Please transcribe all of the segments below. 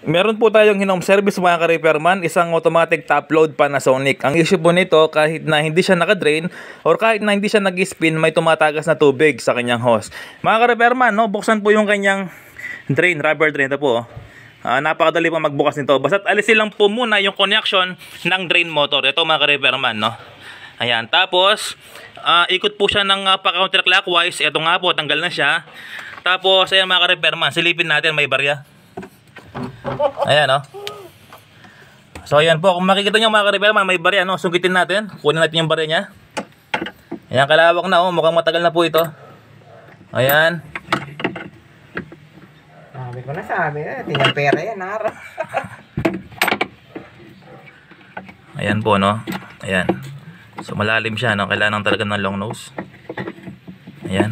Meron po tayong home service mga ka-repairman, isang automatic top load Panasonic. Ang issue po nito, kahit na hindi siya naka-drain or kahit na hindi siya nag-spin, may tumatagas na tubig sa kanyang hose. Mga ka-repairman, no, buksan po yung kanyang drain, rubber drain. Ito po. Napakadali pa magbukas nito. Basta't alisin lang po muna yung connection ng drain motor. Ito mga ka-repairman, no. Ayan, tapos ikot po siya ng pa-counterclockwise. Ito nga po, tanggal na siya. Tapos ayan mga ka-repairman, silipin natin, may barya. Ayan, oh. So ayan po, kung makikita nyo mga ka-repairman, may barya, no? Sugitin natin, kunin natin yung barya nya. Ayan, kalawak na, oh. Mukhang matagal na po ito. Ayan. Sabi ko na, tingnan pera yan, harap. Ayan po, no. Ayan. So malalim siya, no. Kailangan talaga ng long nose. Ayan.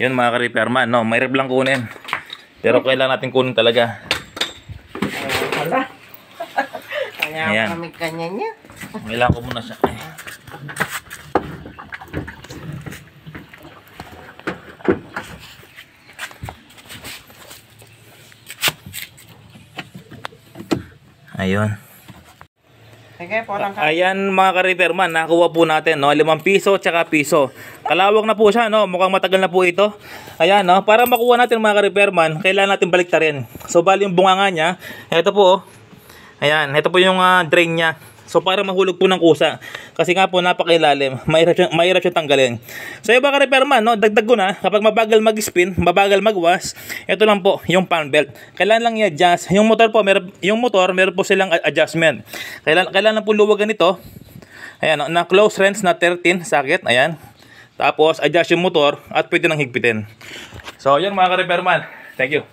Yun mga ka-repairman, no, mahirap lang kunin. Pero kailangan natin kunin talaga. Wala. Kaya kami kanya niya. Kailangan ko muna siya. Ayun. Ayan mga ka-repairman, nakuha po natin, no, 5 piso tsaka piso. Kalawak na po siya, no, mukhang matagal na po ito. Ayan, no, para makuha natin mga ka-repairman, kailangan natin baliktarin. So bali yung bunganga niya, ito po, ayan, ito po yung drain niya. So para mahulog po ng kusa. Kasi nga po napakailalim, mahirap siya tanggalin. So yung mga ka-repairman, no, dagdag ko na, kapag mabagal mag-spin, mabagal mag-wash, ito lang po, yung fan belt. Kailangan lang i-adjust. Yung motor po, meron po silang adjustment. Kailangan po luwagan ito. Ayan, no, na close wrench na 13 socket, ayan. Tapos adjust yung motor at pwede nang higpitin. So yun mga ka-repairman. Thank you.